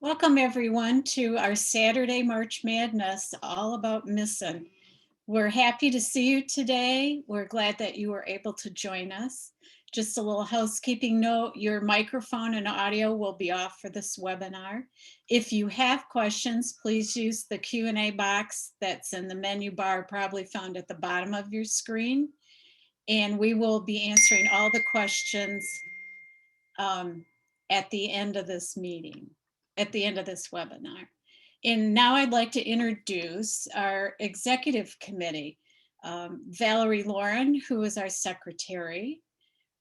Welcome everyone to our Saturday March Madness, all about MISIN. We're happy to see you today. We're glad that you were able to join us. Just a little housekeeping note, your microphone and audio will be off for this webinar. If you have questions, please use the Q&A box that's in the menu bar, probably found at the bottom of your screen. And we will be answering all the questions at the end of this meeting, at the end of this webinar. And now I'd like to introduce our executive committee. Valerie Lauren, who is our secretary,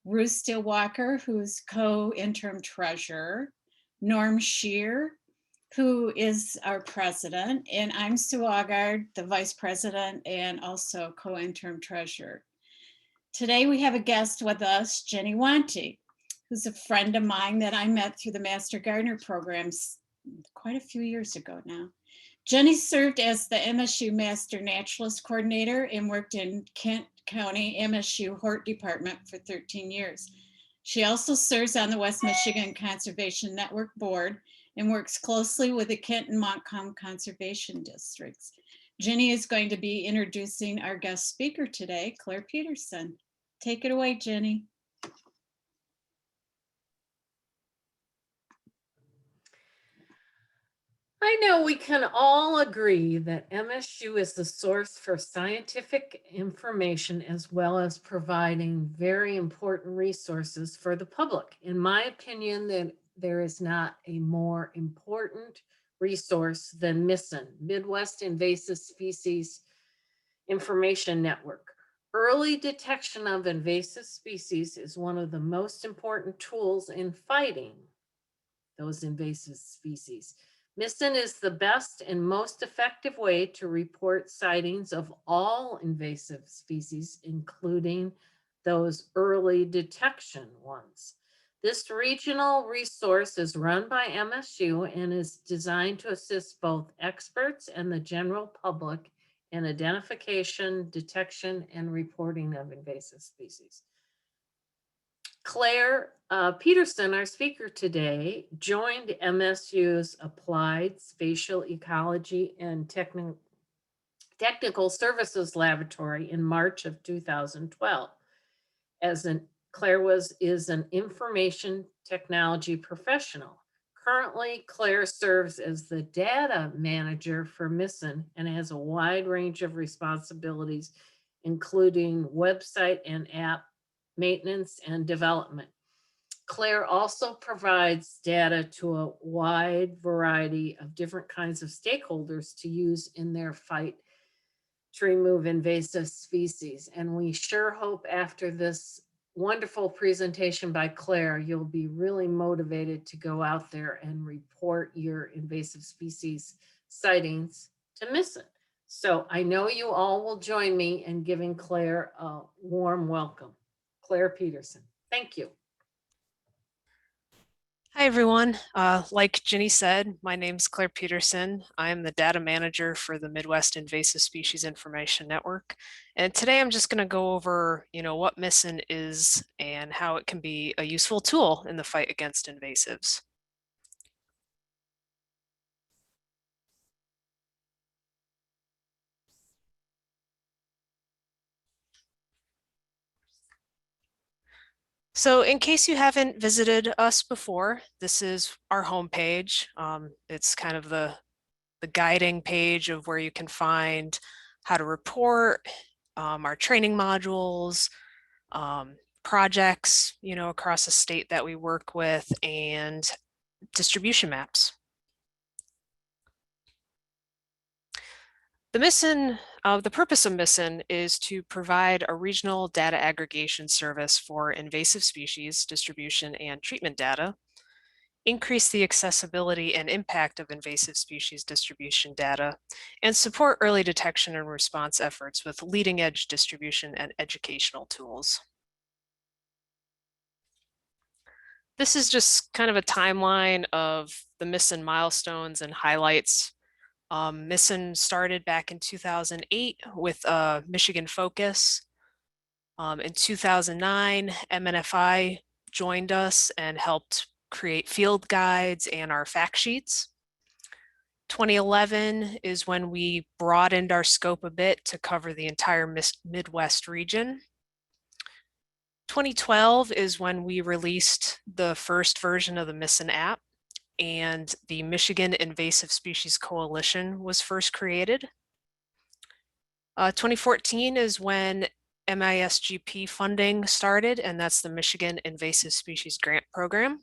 Ruth Steele-Walker, who's co-interim treasurer, Norm Shear, who is our president, and I'm Sue Augard, the vice president and also co-interim treasurer. Today we have a guest with us, Jenny Wanty, who's a friend of mine that I met through the Master Gardener programs quite a few years ago now. Jenny served as the MSU Master Naturalist Coordinator and worked in Kent County MSU Hort Department for 13 years. She also serves on the West Michigan Conservation Network Board and works closely with the Kent and Montcalm Conservation Districts. Jenny is going to be introducing our guest speaker today, Claire Peterson. Take it away, Jenny. I know we can all agree that MSU is the source for scientific information as well as providing very important resources for the public. In my opinion, that there is not a more important resource than MISIN, Midwest Invasive Species Information Network. Early detection of invasive species is one of the most important tools in fighting those invasive species. MISIN is the best and most effective way to report sightings of all invasive species, including those early detection ones. This regional resource is run by MSU and is designed to assist both experts and the general public in identification, detection, and reporting of invasive species. Claire Peterson, our speaker today, joined MSU's Applied Spatial Ecology and Technical Services Laboratory in March of 2012. Claire is an information technology professional. Currently, Claire serves as the data manager for MISIN and has a wide range of responsibilities, including website and app maintenance and development. Claire also provides data to a wide variety of different kinds of stakeholders to use in their fight to remove invasive species. And we sure hope after this wonderful presentation by Claire, you'll be really motivated to go out there and report your invasive species sightings to MISIN. So I know you all will join me in giving Claire a warm welcome. Claire Peterson. Thank you. Hi, everyone. Like Jenny said, my name is Claire Peterson. I am the data manager for the Midwest Invasive Species Information Network. And today I'm just going to go over, what MISIN is and how it can be a useful tool in the fight against invasives. So in case you haven't visited us before, this is our homepage. It's kind of the guiding page of where you can find how to report, our training modules, projects, across the state that we work with, and distribution maps. The purpose of MISIN is to provide a regional data aggregation service for invasive species distribution and treatment data, increase the accessibility and impact of invasive species distribution data, and support early detection and response efforts with leading edge distribution and educational tools. This is just kind of a timeline of the MISIN milestones and highlights. MISIN started back in 2008 with a Michigan focus. In 2009, MNFI joined us and helped create field guides and our fact sheets. 2011 is when we broadened our scope a bit to cover the entire Midwest region. 2012 is when we released the first version of the MISIN app, and the Michigan Invasive Species Coalition was first created. 2014 is when MISGP funding started, and that's the Michigan Invasive Species Grant Program.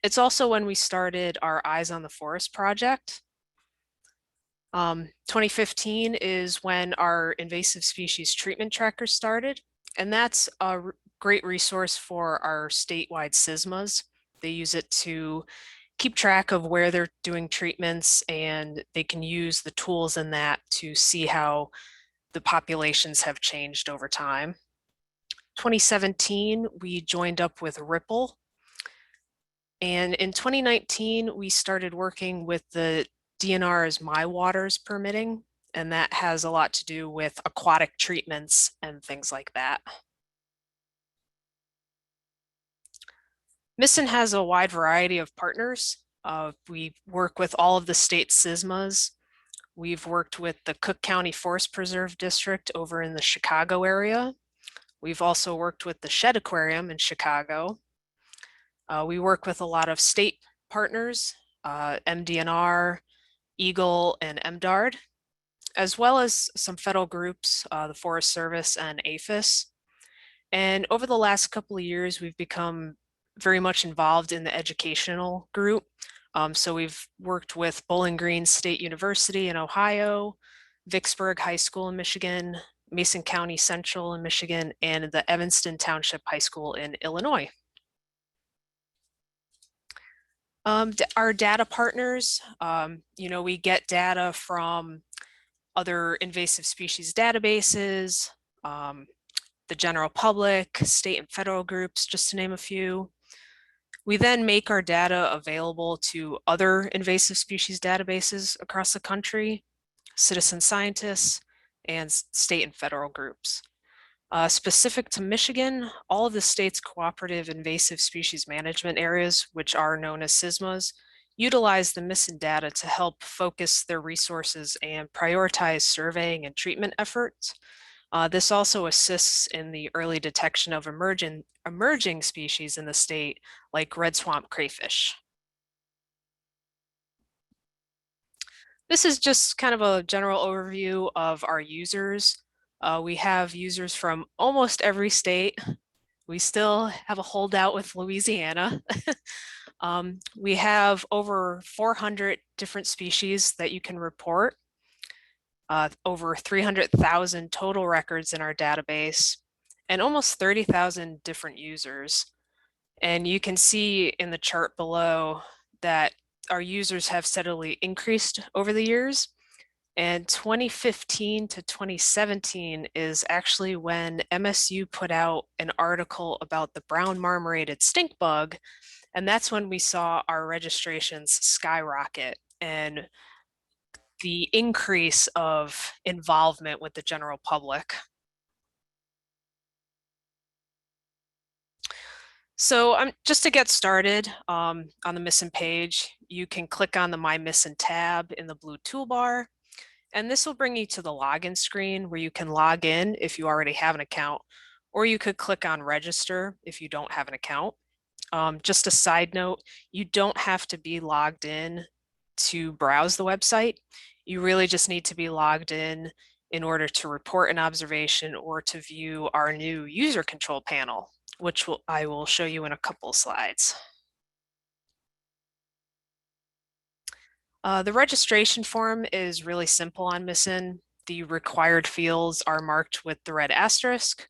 It's also when we started our Eyes on the Forest project. 2015 is when our invasive species treatment tracker started, and that's a great resource for our statewide SISMAs. They use it to keep track of where they're doing treatments, and they can use the tools in that to see how the populations have changed over time. 2017, we joined up with Ripple. And in 2019, we started working with the DNR's My Waters permitting, and that has a lot to do with aquatic treatments and things like that. MISIN has a wide variety of partners. We work with all of the state SISMAs. We've worked with the Cook County Forest Preserve District over in the Chicago area. We've also worked with the Shed Aquarium in Chicago. We work with a lot of state partners, MDNR, Eagle, and MDARD, as well as some federal groups, the Forest Service and APHIS. And over the last couple of years, we've become very much involved in the educational group. So we've worked with Bowling Green State University in Ohio, Vicksburg High School in Michigan, Mason County Central in Michigan, and the Evanston Township High School in Illinois. Our data partners, we get data from other invasive species databases, the general public, state and federal groups, just to name a few. We then make our data available to other invasive species databases across the country, citizen scientists, and state and federal groups. Specific to Michigan, all of the state's cooperative invasive species management areas, which are known as SISMAs, utilize the MISIN data to help focus their resources and prioritize surveying and treatment efforts. This also assists in the early detection of emerging species in the state, like red swamp crayfish. This is just kind of a general overview of our users. We have users from almost every state. We still have a holdout with Louisiana. We have over 400 different species that you can report. Over 300,000 total records in our database, and almost 30,000 different users. And you can see in the chart below that our users have steadily increased over the years. And 2015 to 2017 is actually when MSU put out an article about the brown marmorated stink bug. And that's when we saw our registrations skyrocket and the increase of involvement with the general public. So just to get started on the MISIN page, you can click on the My MISIN tab in the blue toolbar, and this will bring you to the login screen where you can log in if you already have an account, or you could click on register if you don't have an account. Just a side note, you don't have to be logged in to browse the website. You really just need to be logged in order to report an observation or to view our new user control panel, which I will show you in a couple slides. The registration form is really simple on MISIN. The required fields are marked with the red asterisk.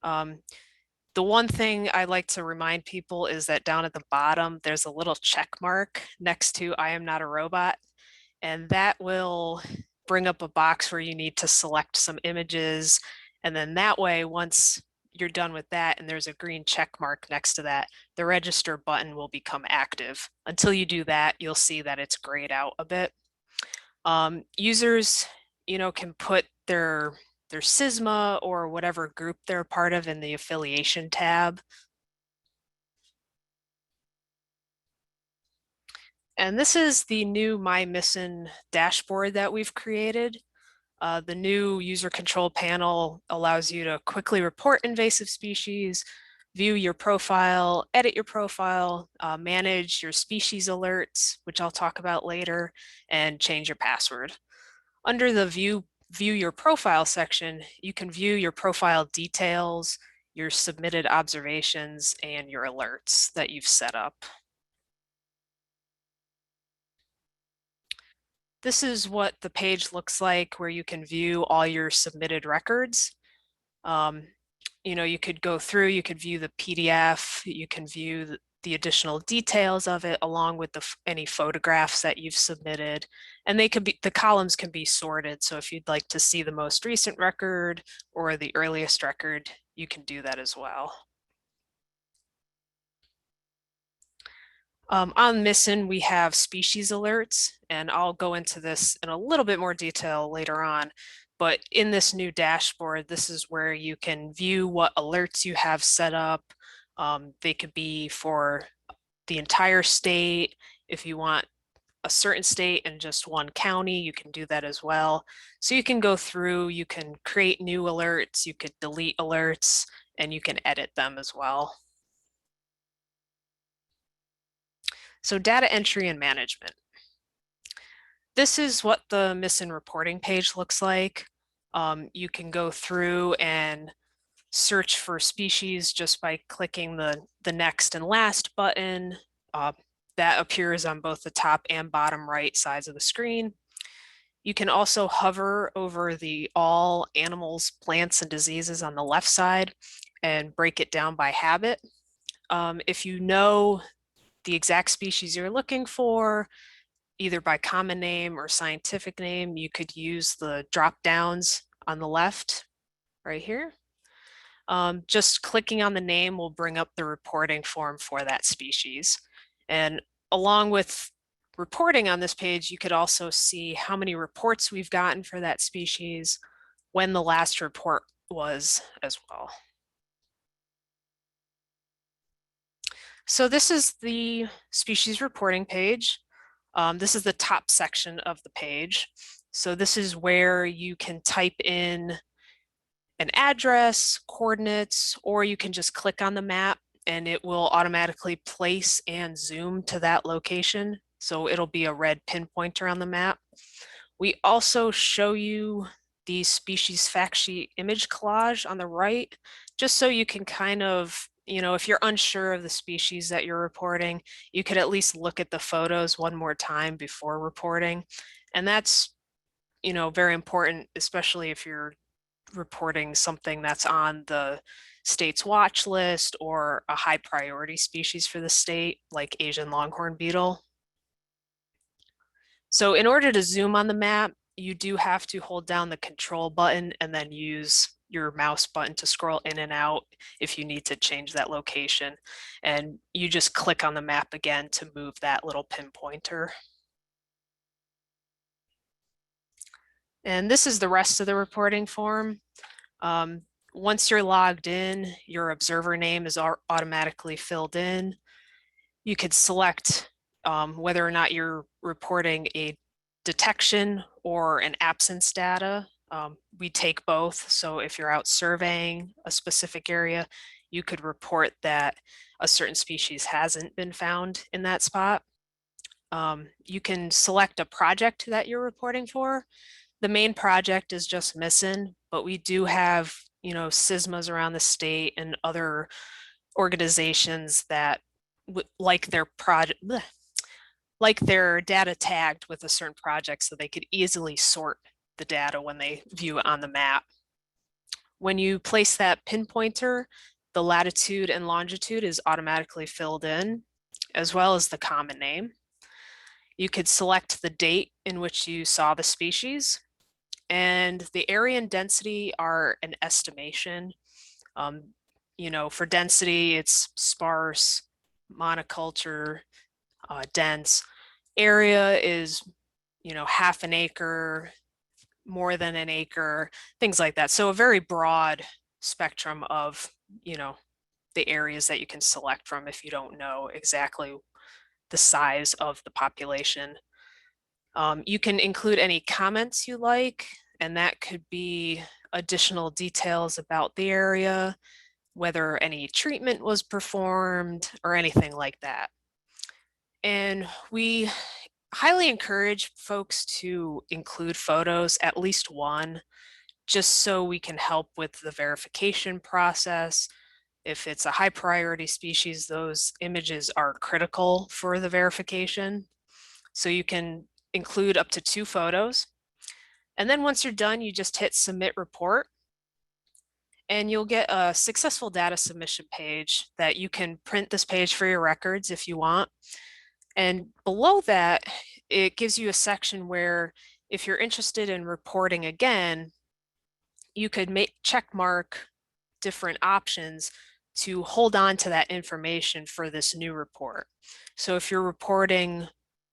The one thing I like to remind people is that down at the bottom, there's a little check mark next to I am not a robot, and that will bring up a box where you need to select some images. And then that way, once you're done with that and there's a green check mark next to that, the register button will become active. Until you do that, you'll see that it's grayed out a bit. Users, can put their SISMA or whatever group they're part of in the affiliation tab. And this is the new MISIN dashboard that we've created. The new user control panel allows you to quickly report invasive species, view your profile, edit your profile, manage your species alerts, which I'll talk about later, and change your password. Under the view your profile section, you can view your profile details, your submitted observations, and your alerts that you've set up. This is what the page looks like where you can view all your submitted records. You know, you could go through, you could view the PDF, you can view the additional details of it along with any photographs that you've submitted. And they could be, the columns can be sorted. So if you'd like to see the most recent record or the earliest record, you can do that as well. On MISIN, we have species alerts, and I'll go into this in a little bit more detail later on. But in this new dashboard, this is where you can view what alerts you have set up. They could be for the entire state. If you want a certain state and just one county, you can do that as well. So you can go through, you can create new alerts, you could delete alerts, and you can edit them as well. So data entry and management. This is what the MISIN reporting page looks like. You can go through and search for species just by clicking the next and last button. That appears on both the top and bottom right sides of the screen. You can also hover over the all animals, plants, and diseases on the left side and break it down by habit. If you know the exact species you're looking for, either by common name or scientific name, you could use the drop downs on the left right here. Just clicking on the name will bring up the reporting form for that species. And along with reporting on this page, you could also see how many reports we've gotten for that species, when the last report was as well. So this is the species reporting page. This is the top section of the page. So this is where you can type in an address, coordinates, or you can just click on the map and it will automatically place and zoom to that location. So it'll be a red pinpointer on the map. We also show you the species fact sheet image collage on the right, just so you can kind of, you know, if you're unsure of the species that you're reporting, you could at least look at the photos one more time before reporting. And that's, you know, very important, especially if you're reporting something that's on the state's watch list or a high priority species for the state, like Asian longhorn beetle. So in order to zoom on the map, you do have to hold down the control button and then use your mouse button to scroll in and out if you need to change that location. And you just click on the map again to move that little pinpointer. And this is the rest of the reporting form. Once you're logged in, your observer name is automatically filled in. You could select whether or not you're reporting a detection or an absence data. We take both. So if you're out surveying a specific area, you could report that a certain species hasn't been found in that spot. You can select a project that you're reporting for. The main project is just MISIN, but we do have, you know, SISMAs around the state and other organizations that like their project, like their data tagged with a certain project so they could easily sort the data when they view it on the map. When you place that pinpointer, the latitude and longitude is automatically filled in, as well as the common name. You could select the date in which you saw the species, and the area and density are an estimation. You know, for density, it's sparse, monoculture, dense. Area is, you know, half an acre, more than an acre, things like that. So a very broad spectrum of, you know, the areas that you can select from if you don't know exactly the size of the population. You can include any comments you like, and that could be additional details about the area, whether any treatment was performed or anything like that. And we highly encourage folks to include photos, at least one, just so we can help with the verification process. If it's a high priority species, those images are critical for the verification. So you can include up to 2 photos. And then once you're done, you just hit submit report, and you'll get a successful data submission page that you can print this page for your records if you want. And below that, it gives you a section where if you're interested in reporting again, you could check mark different options to hold on to that information for this new report. So if you're reporting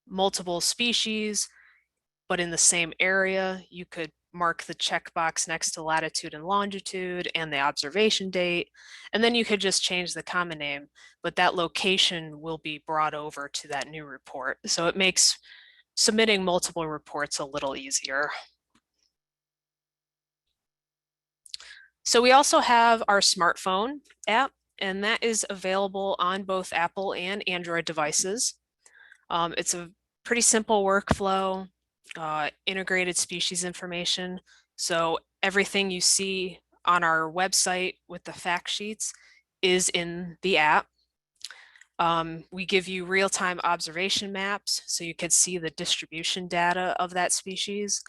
multiple species, but in the same area, you could mark the checkbox next to latitude and longitude and the observation date, and then you could just change the common name, but that location will be brought over to that new report. So it makes submitting multiple reports a little easier. So we also have our smartphone app, and that is available on both Apple and Android devices. It's a pretty simple workflow, integrated species information. So everything you see on our website with the fact sheets is in the app. We give you real-time observation maps so you can see the distribution data of that species.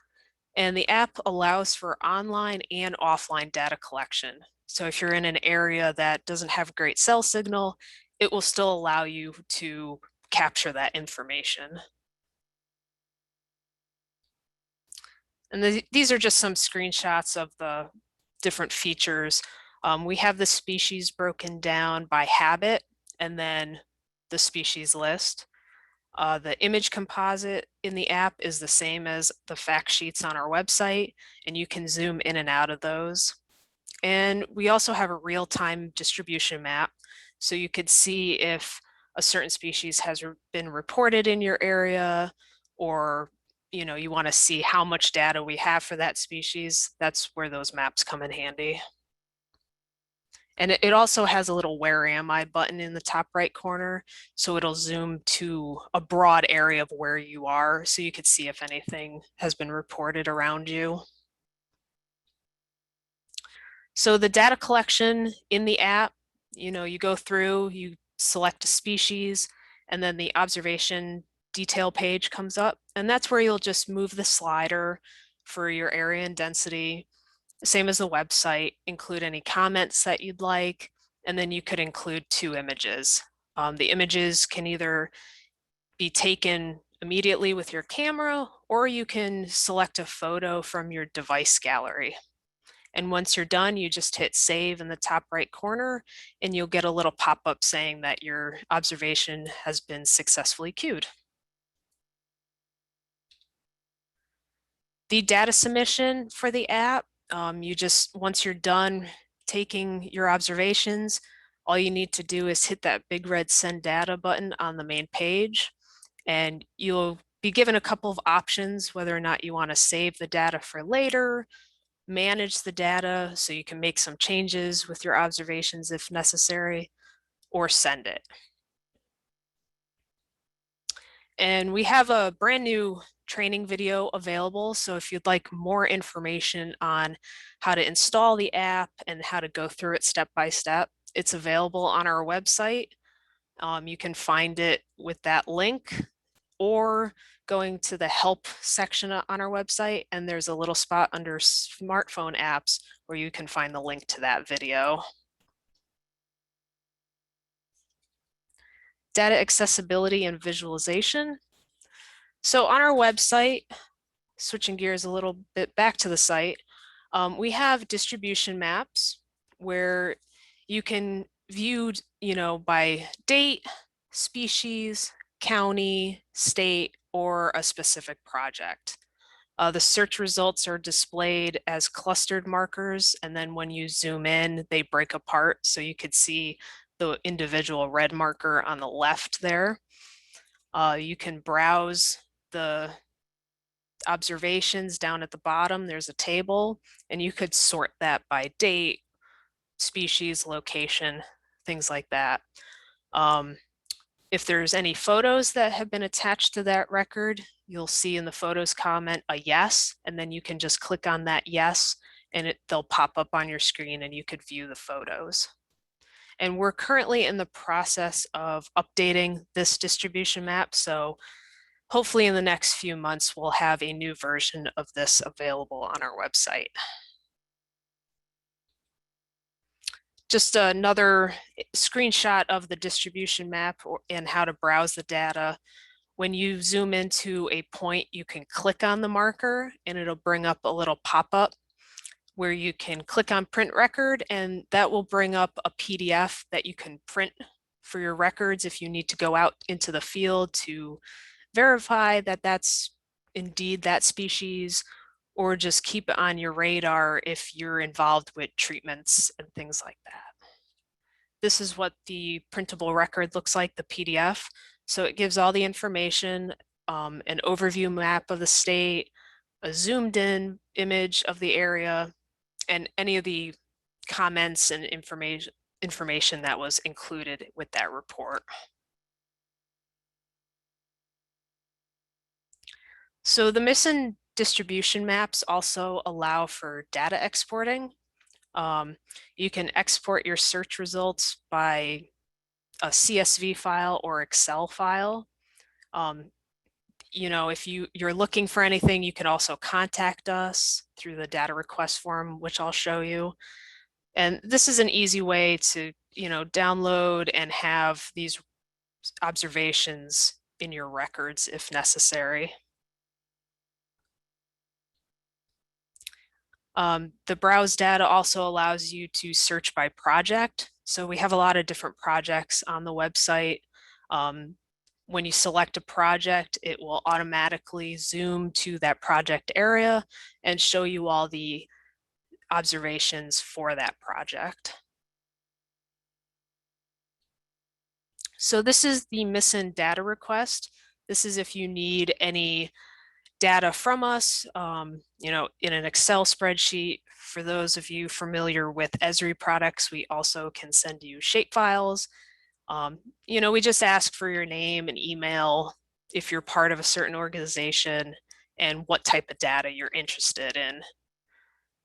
And the app allows for online and offline data collection. So if you're in an area that doesn't have great cell signal, it will still allow you to capture that information. And these are just some screenshots of the different features. We have the species broken down by habit and then the species list. The image composite in the app is the same as the fact sheets on our website, and you can zoom in and out of those. And we also have a real-time distribution map, so you could see if a certain species has been reported in your area, or you want to see how much data we have for that species. That's where those maps come in handy. And it also has a little where am I button in the top right corner, so it'll zoom to a broad area of where you are, so you could see if anything has been reported around you. So the data collection in the app, you go through, you select a species, and then the observation detail page comes up, and that's where you'll just move the slider for your area and density. Same as the website, include any comments that you'd like, and then you could include 2 images. The images can either be taken immediately with your camera, or you can select a photo from your device gallery. And once you're done, you just hit save in the top right corner, and you'll get a little pop-up saying that your observation has been successfully queued. The data submission for the app, once you're done taking your observations, all you need to do is hit that big red send data button on the main page, and you'll be given a couple of options whether or not you want to save the data for later, manage the data so you can make some changes with your observations if necessary, or send it. And we have a brand new training video available. So if you'd like more information on how to install the app and how to go through it step by step, it's available on our website. You can find it with that link or going to the help section on our website, and there's a little spot under smartphone apps where you can find the link to that video. Data accessibility and visualization. So on our website, switching gears a little bit back to the site, we have distribution maps where you can view, by date, species, county, state, or a specific project. The search results are displayed as clustered markers, and then when you zoom in, they break apart, so you could see the individual red marker on the left there. You can browse the observations down at the bottom. There's a table, and you could sort that by date, species, location, things like that. If there's any photos that have been attached to that record, you'll see in the photos comment a yes, and then you can just click on that yes, and they'll pop up on your screen and you could view the photos. And we're currently in the process of updating this distribution map, so hopefully in the next few months we'll have a new version of this available on our website. Just another screenshot of the distribution map and how to browse the data. When you zoom into a point, you can click on the marker and it'll bring up a little pop-up where you can click on print record, and that will bring up a PDF that you can print for your records if you need to go out into the field to verify that that's indeed that species, or just keep it on your radar if you're involved with treatments and things like that. This is what the printable record looks like, the PDF. So it gives all the information, an overview map of the state, a zoomed in image of the area, and any of the comments and information that was included with that report. So the MISIN distribution maps also allow for data exporting. You can export your search results by a CSV file or Excel file. You know, if you're looking for anything, you can also contact us through the data request form, which I'll show you. And this is an easy way to, you know, download and have these observations in your records if necessary. The browse data also allows you to search by project. So we have a lot of different projects on the website. When you select a project, it will automatically zoom to that project area and show you all the observations for that project. So this is the MISIN data request. This is if you need any data from us, you know, in an Excel spreadsheet. For those of you familiar with Esri products, we also can send you shapefiles. You know, we just ask for your name and email if you're part of a certain organization and what type of data you're interested in.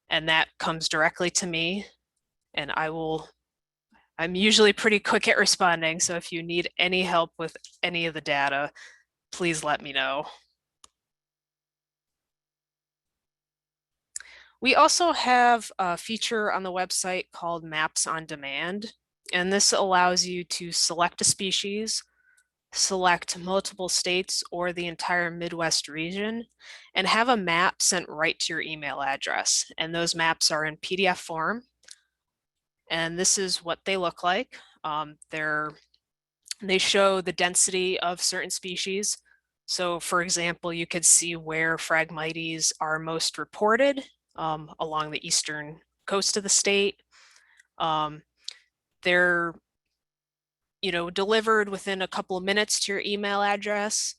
And that comes directly to me, and I'm usually pretty quick at responding. So if you need any help with any of the data, please let me know. We also have a feature on the website called Maps on Demand, and this allows you to select a species, select multiple states or the entire Midwest region, and have a map sent right to your email address. And those maps are in PDF form. And this is what they look like. They show the density of certain species. So for example, you could see where Phragmites are most reported along the eastern coast of the state. They're, you know, delivered within a couple of minutes to your email address.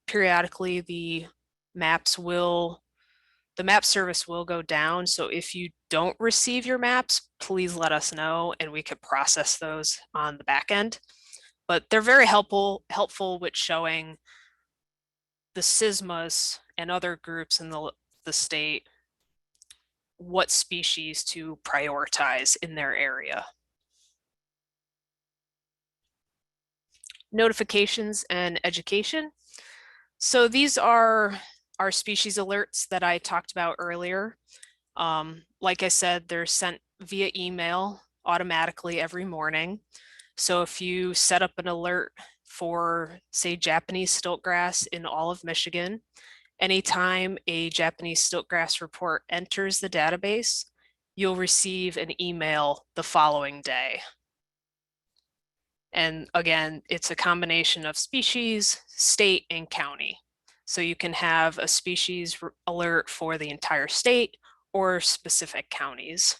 Periodically, the map service will go down. So if you don't receive your maps, please let us know and we could process those on the back end. But they're very helpful with showing the SISMAs and other groups in the state what species to prioritize in their area. Notifications and education. So these are our species alerts that I talked about earlier. Like I said, they're sent via email automatically every morning. So if you set up an alert for, say, Japanese stiltgrass in all of Michigan, anytime a Japanese stiltgrass report enters the database, you'll receive an email the following day. And again, it's a combination of species, state, and county. So you can have a species alert for the entire state or specific counties.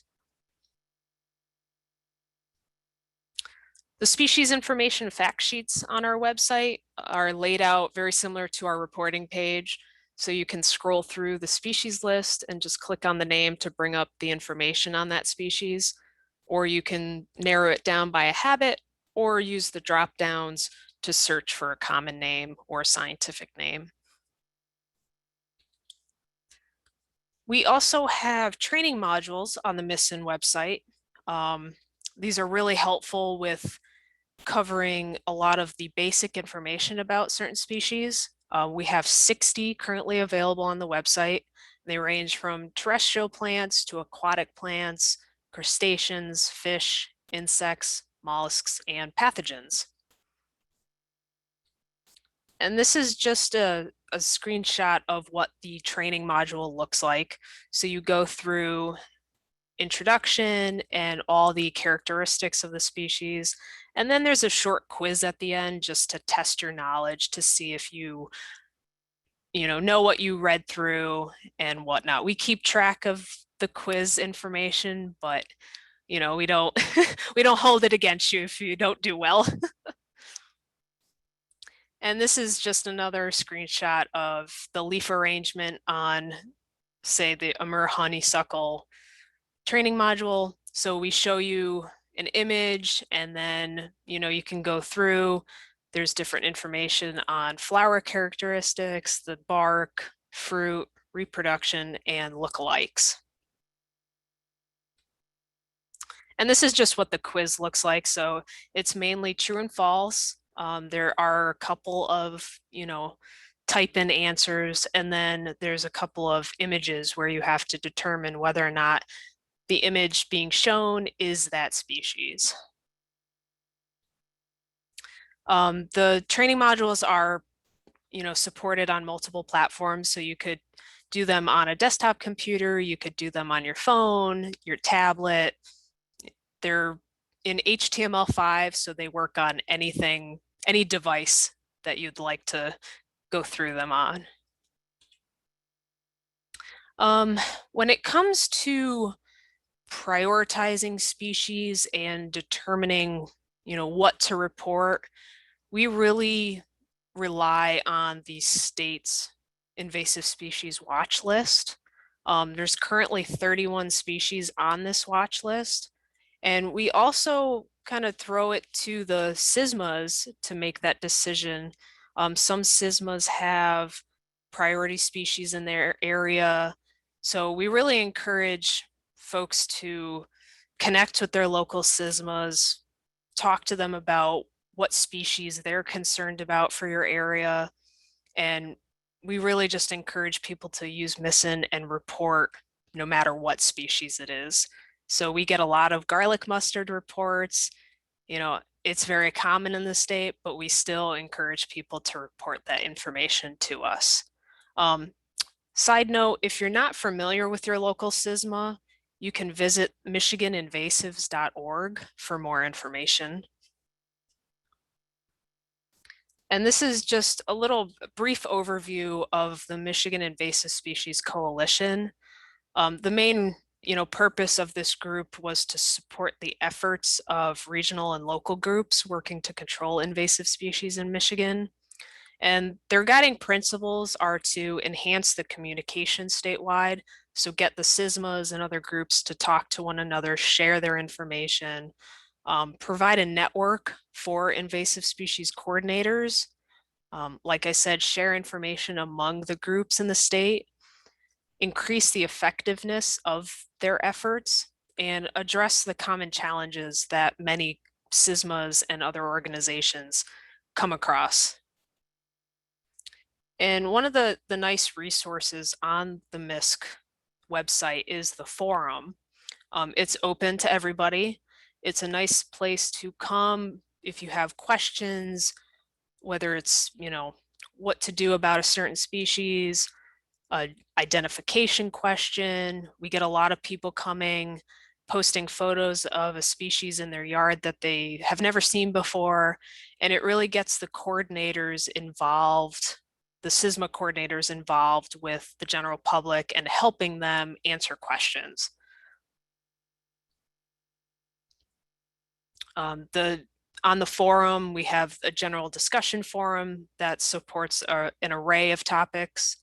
The species information fact sheets on our website are laid out very similar to our reporting page. So you can scroll through the species list and just click on the name to bring up the information on that species. Or you can narrow it down by a habit or use the drop downs to search for a common name or scientific name. We also have training modules on the MISIN website. These are really helpful with covering a lot of the basic information about certain species. We have 60 currently available on the website. They range from terrestrial plants to aquatic plants, crustaceans, fish, insects, mollusks, and pathogens. And this is just a screenshot of what the training module looks like. So you go through introduction and all the characteristics of the species. And then there's a short quiz at the end just to test your knowledge to see if you know what you read through and whatnot. We keep track of the quiz information, but we don't we don't hold it against you if you don't do well. And this is just another screenshot of the leaf arrangement on, say, the Amur honeysuckle training module. So we show you an image and then, you can go through. There's different information on flower characteristics, the bark, fruit, reproduction, and lookalikes. And this is just what the quiz looks like. So it's mainly true and false. There are a couple of, type in answers, and then there's a couple of images where you have to determine whether or not the image being shown is that species. The training modules are, supported on multiple platforms. So you could do them on a desktop computer, you could do them on your phone, your tablet. They're in HTML5, so they work on anything, any device that you'd like to go through them on. When it comes to prioritizing species and determining, what to report, we really rely on the state's invasive species watch list. There's currently 31 species on this watch list. And we also kind of throw it to the SISMAs to make that decision. Some SISMAs have priority species in their area. So we really encourage folks to connect with their local SISMAs, talk to them about what species they're concerned about for your area. And we really just encourage people to use MISIN and report no matter what species it is. So we get a lot of garlic mustard reports. It's very common in the state, but we still encourage people to report that information to us. Side note, if you're not familiar with your local SISMA, you can visit michiganinvasives.org for more information. And this is just a little brief overview of the Michigan Invasive Species Coalition. The main purpose of this group was to support the efforts of regional and local groups working to control invasive species in Michigan. And their guiding principles are to enhance the communication statewide, so get the SISMAs and other groups to talk to one another, share their information, provide a network for invasive species coordinators. Like I said, share information among the groups in the state, increase the effectiveness of their efforts, and address the common challenges that many SISMAs and other organizations come across. And one of the nice resources on the MISC website is the forum. It's open to everybody. It's a nice place to come if you have questions, whether it's, what to do about a certain species, identification question. We get a lot of people coming, posting photos of a species in their yard that they have never seen before. And it really gets the coordinators involved, the SISMA coordinators involved with the general public and helping them answer questions. The On the forum, we have a general discussion forum that supports an array of topics.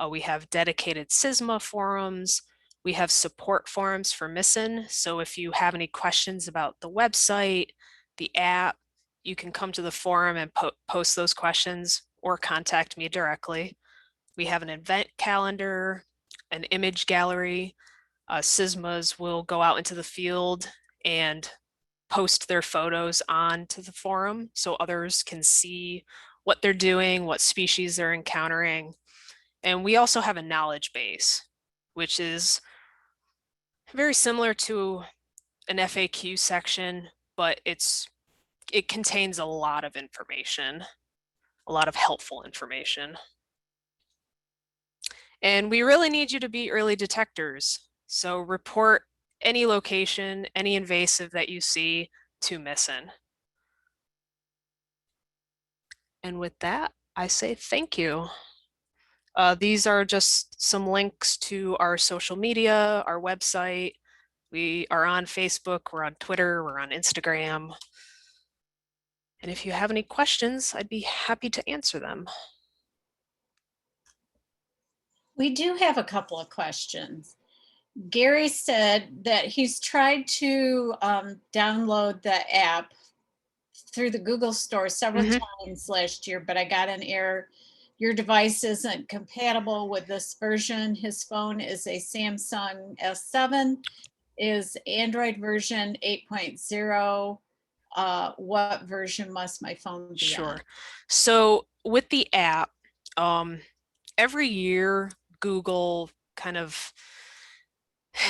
We have dedicated SISMA forums. We have support forums for MISIN. So if you have any questions about the website, the app, you can come to the forum and post those questions or contact me directly. We have an event calendar, an image gallery. SISMAs will go out into the field and post their photos onto the forum so others can see what they're doing, what species they're encountering. And we also have a knowledge base, which is very similar to an FAQ section, but it contains a lot of information, a lot of helpful information. And we really need you to be early detectors. So report any location, any invasive that you see to MISIN. And with that, I say thank you. These are just some links to our social media, our website. We are on Facebook, we're on Twitter, we're on Instagram. And if you have any questions, I'd be happy to answer them. We do have a couple of questions. Gary said that he's tried to download the app through the Google Store several times last year, but I got an error. Your device isn't compatible with this version. His phone is a Samsung S7, is Android version 8.0. What version must my phone be Sure. on? So with the app, every year Google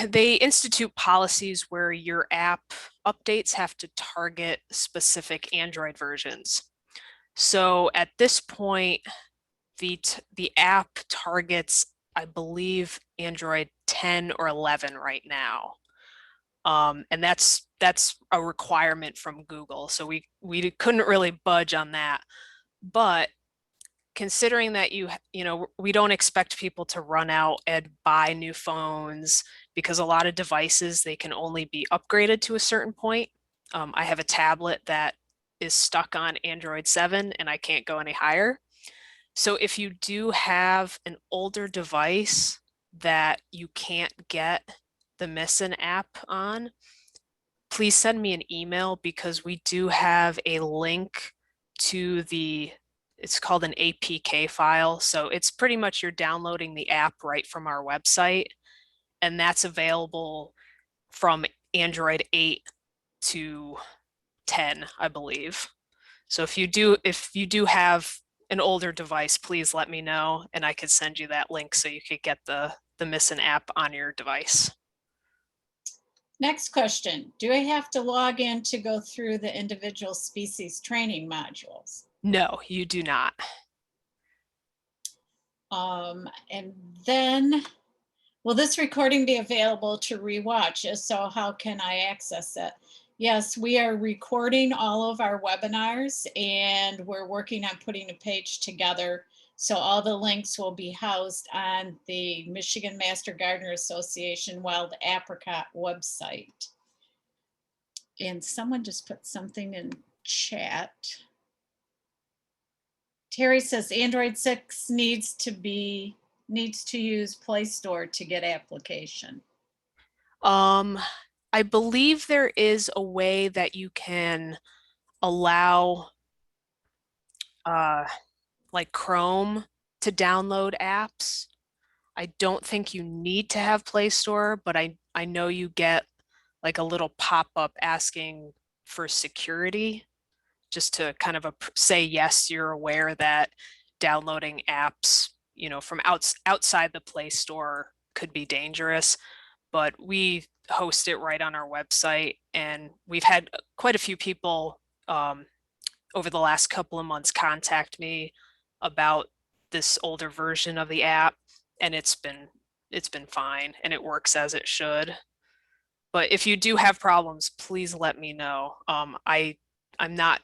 they institute policies where your app updates have to target specific Android versions. So at this point, the app targets, I believe, Android 10 or 11 right now. And that's a requirement from Google. So we couldn't really budge on that. But considering that we don't expect people to run out and buy new phones because a lot of devices, they can only be upgraded to a certain point. I have a tablet that is stuck on Android 7 and I can't go any higher. So if you do have an older device that you can't get the MISIN app on, please send me an email because we do have a link to it's called an APK file. So it's pretty much you're downloading the app right from our website, and that's available from Android 8 to 10, I believe. So if you do have an older device, please let me know and I could send you that link so you could get the MISIN app on your device. Next question. Do I have to log in to go through the individual species training modules? No, you do not. And then, will this recording be available to rewatch? If so, how can I access it? Yes, we are recording all of our webinars and we're working on putting a page together. So all the links will be housed on the Michigan Master Gardener Association Wild Apricot website. And someone just put something in chat. Terry says Android 6 needs to use Play Store to get application. I believe there is a way that you can allow like Chrome to download apps. I don't think you need to have Play Store, but I know you get like a little pop-up asking for security, just to kind of say yes, you're aware that downloading apps, from outside the Play Store could be dangerous. But we host it right on our website, and we've had quite a few people over the last couple of months contact me about this older version of the app, and it's been fine and it works as it should. But if you do have problems, please let me know. I'm not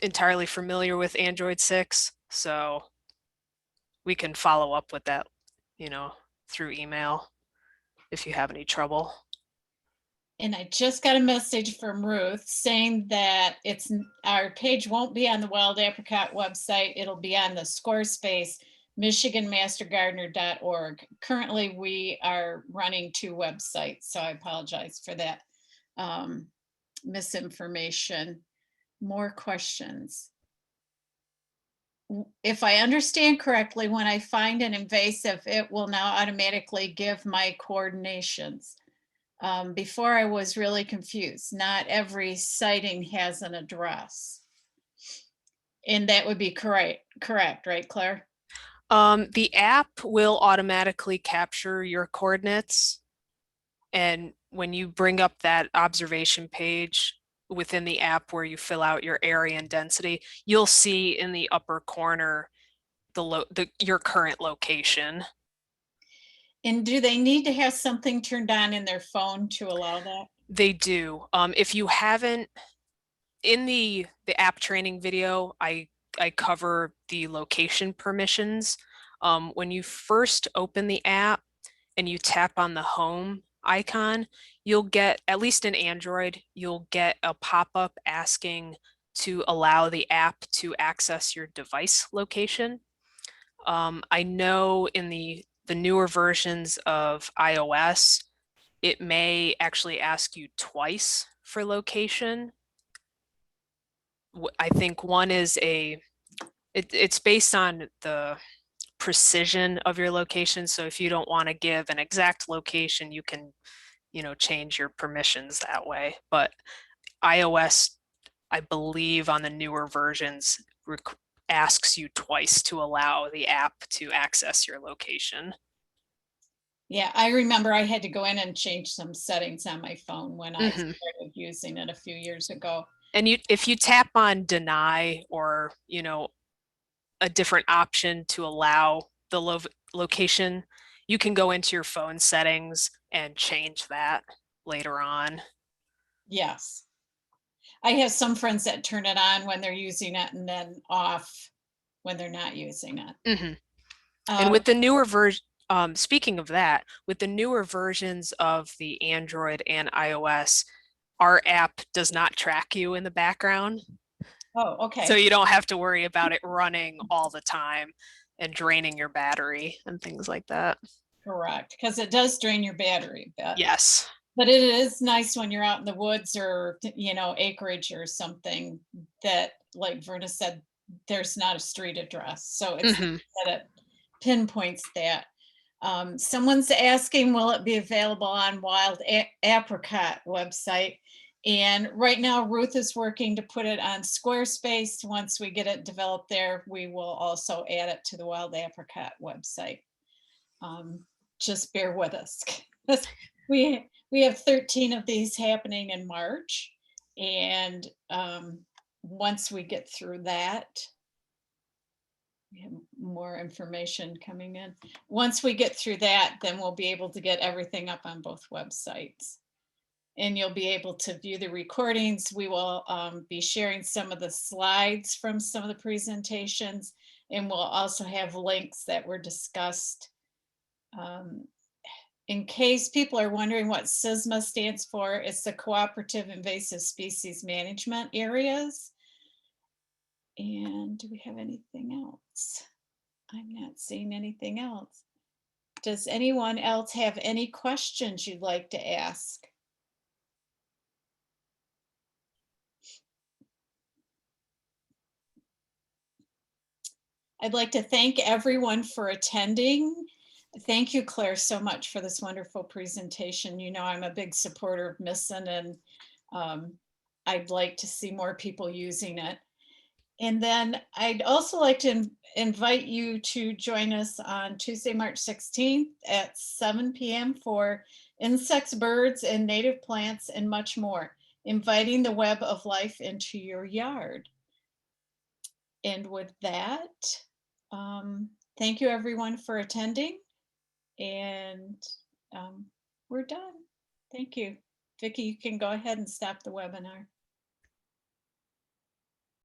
entirely familiar with Android 6, so we can follow up with that, through email if you have any trouble. And I just got a message from Ruth saying that our page won't be on the Wild Apricot website. It'll be on the Squarespace, michiganmastergardener.org. Currently, we are running 2 websites, so I apologize for that misinformation. More questions? If I understand correctly, when I find an invasive, it will now automatically give my coordinations. Before I was really confused. Not every sighting has an address. And that would be correct, right, Claire? The app will automatically capture your coordinates. And when you bring up that observation page within the app where you fill out your area and density, you'll see in the upper corner your current location. And do they need to have something turned on in their phone to allow that? They do. If you haven't, in the app training video, I cover the location permissions. When you first open the app and you tap on the home icon, you'll get, at least in Android, you'll get a pop-up asking to allow the app to access your device location. I know in the newer versions of iOS, it may actually ask you twice for location. I think one is it's based on the precision of your location. So if you don't want to give an exact location, you can, change your permissions that way. But iOS, I believe on the newer versions, asks you twice to allow the app to access your location. Yeah, I remember I had to go in and change some settings on my phone when I started using it a few years ago. And if you tap on deny or, a different option to allow the location, you can go into your phone settings and change that later on. Yes. I have some friends that turn it on when they're using it and then off when they're not using it. And with the newer version, speaking of that, with the newer versions of the Android and iOS, our app does not track you in the background. Oh, okay. So you don't have to worry about it running all the time and draining your battery and things like that. Correct, because it does drain your battery. Yes. But it is nice when you're out in the woods or, acreage or something that, like Verna said, there's not a street address. So it's nice that it pinpoints that. Someone's asking, will it be available on Wild Apricot website? And right now, Ruth is working to put it on Squarespace. Once we get it developed there, we will also add it to the Wild Apricot website. Just bear with us. We have 13 of these happening in March. And once we get through that, we have more information coming in. Once we get through that, then we'll be able to get everything up on both websites. And you'll be able to view the recordings. We will be sharing some of the slides from some of the presentations, and we'll also have links that were discussed. In case people are wondering what CISMA stands for, it's the Cooperative Invasive Species Management Areas. And do we have anything else? I'm not seeing anything else. Does anyone else have any questions you'd like to ask? I'd like to thank everyone for attending. Thank you, Claire, so much for this wonderful presentation. I'm a big supporter of MISIN, and I'd like to see more people using it. And then I'd also like to invite you to join us on Tuesday, March 16th at 7 p.m. for insects, birds, and native plants, and much more, inviting the web of life into your yard. And with that, thank you everyone for attending, and we're done. Thank you. Vicki, you can go ahead and stop the webinar.